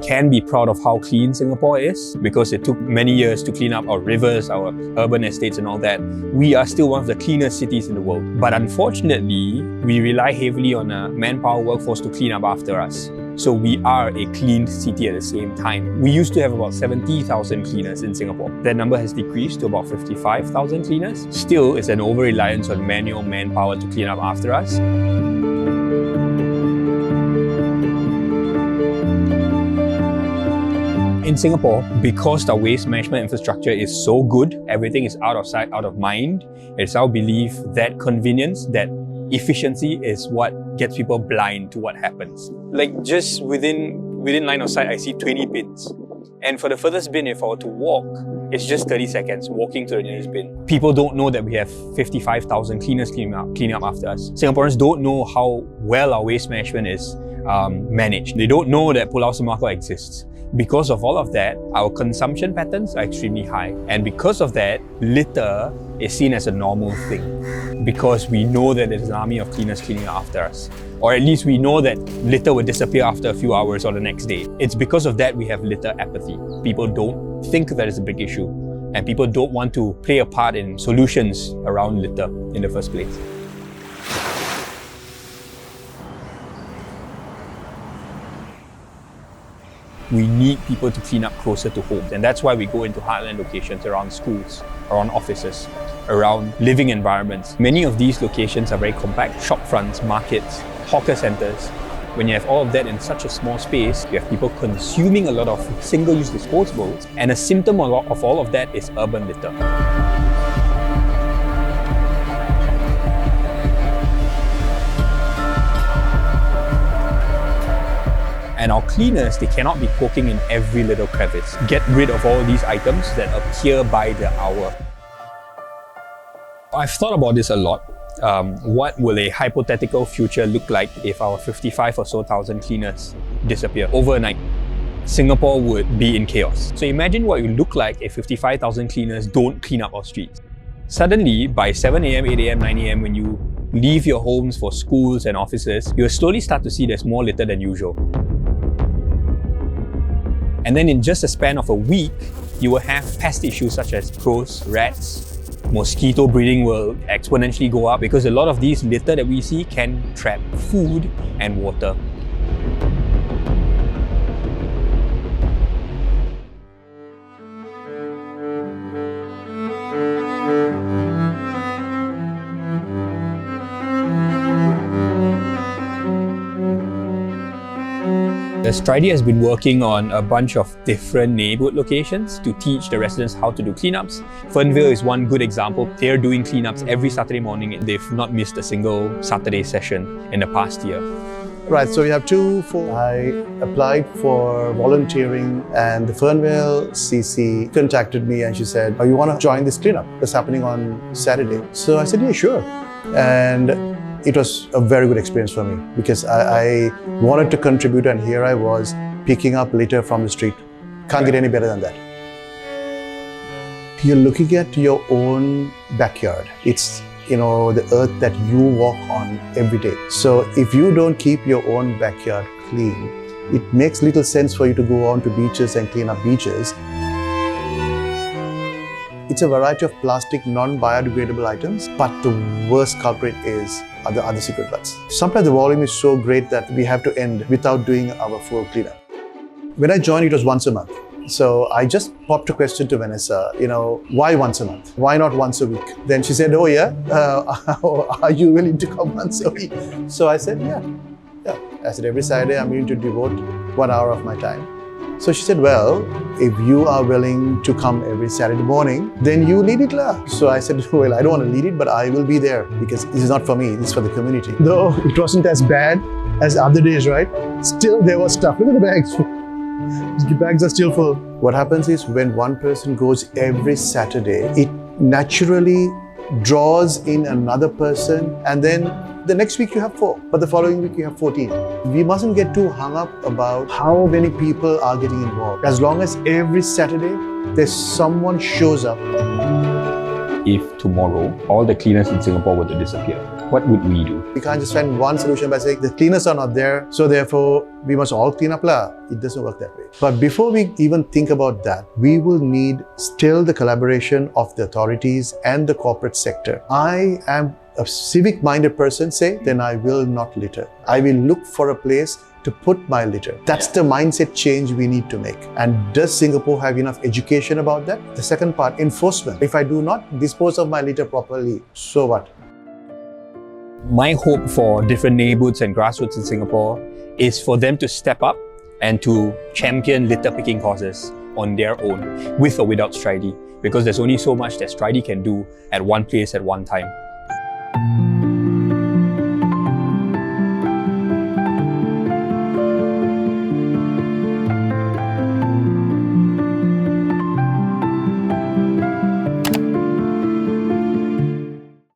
can be proud of how clean Singapore is because it took many years to clean up our rivers, our urban estates and all that. We are still one of the cleanest cities in the world. But unfortunately, we rely heavily on a manpower workforce to clean up after us. So we are a clean city at the same time. We used to have about 70,000 cleaners in Singapore. That number has decreased to about 55,000 cleaners. Still, it's an over-reliance on manual manpower to clean up after us. In Singapore, because our waste management infrastructure is so good, everything is out of sight, out of mind, it's our belief that convenience, that efficiency is what gets people blind to what happens. Like just within line of sight, I see 20 bins. And for the furthest bin, if I were to walk, it's just 30 seconds walking to the nearest bin. People don't know that we have 55,000 cleaners cleaning up after us. Singaporeans don't know how well our waste management is managed. They don't know that Pulau Semakau exists. Because of all of that, our consumption patterns are extremely high. And because of that, litter is seen as a normal thing. Because we know that there's an army of cleaners cleaning after us. Or at least we know that litter will disappear after a few hours or the next day. It's because of that we have litter apathy. People don't think that it's a big issue. And people don't want to play a part in solutions around litter in the first place. We need people to clean up closer to homes, and that's why we go into heartland locations around schools, around offices, around living environments. Many of these locations are very compact: shop fronts, markets, hawker centres. When you have all of that in such a small space, you have people consuming a lot of single-use disposables, and a symptom of all of that is urban litter. And our cleaners, they cannot be poking in every little crevice. Get rid of all these items that appear by the hour. I've thought about this a lot. What will a hypothetical future look like if our 55 or so thousand cleaners disappear overnight? Singapore would be in chaos. So imagine what it would look like if 55,000 cleaners don't clean up our streets. Suddenly, by 7 a.m, 8 a.m, 9 a.m, when you leave your homes for schools and offices, you'll slowly start to see there's more litter than usual. And then in just a span of a week, you will have pest issues such as crows, rats, mosquito breeding will exponentially go up because a lot of these litter that we see can trap food and water. Stridy has been working on a bunch of different neighbourhood locations to teach the residents how to do cleanups. Fernvale is one good example. They're doing cleanups every Saturday morning and they've not missed a single Saturday session in the past year. Right, so we have I applied for volunteering and the Fernvale CC contacted me and she said, "Oh, you want to join this cleanup? It's happening on Saturday." So I said, "Yeah, sure." And it was a very good experience for me because I wanted to contribute and here I was picking up litter from the street. Can't get any better than that. You're looking at your own backyard. It's, the earth that you walk on every day. So if you don't keep your own backyard clean, it makes little sense for you to go on to beaches and clean up beaches. It's a variety of plastic, non-biodegradable items, but the worst culprit are the other cigarette butts. Sometimes the volume is so great that we have to end without doing our full cleanup. When I joined, it was once a month. So I just popped a question to Vanessa, why once a month? Why not once a week? Then she said, "Oh yeah, are you willing to come once a week?" So I said, yeah. I said, every Saturday I'm willing to devote 1 hour of my time. So she said, "Well, if you are willing to come every Saturday morning, then you lead it lah." So I said, "Well, I don't want to lead it, but I will be there because this is not for me, this is for the community." Though it wasn't as bad as other days, right? Still there was stuff. Look at the bags. The bags are still full. What happens is when one person goes every Saturday, it naturally draws in another person and then the next week you have 4, but the following week you have 14. We mustn't get too hung up about how many people are getting involved. As long as every Saturday there's someone shows up. If tomorrow all the cleaners in Singapore were to disappear, what would we do? We can't just find one solution by saying the cleaners are not there, so therefore we must all clean up lah. It doesn't work that way. But before we even think about that, we will need still the collaboration of the authorities and the corporate sector. I am a civic-minded person, say, then I will not litter. I will look for a place to put my litter. That's the mindset change we need to make. And does Singapore have enough education about that? The second part, enforcement. If I do not dispose of my litter properly, so what? My hope for different neighborhoods and grassroots in Singapore is for them to step up and to champion litter picking causes on their own, with or without Stridy, because there's only so much that Stridy can do at one place at one time.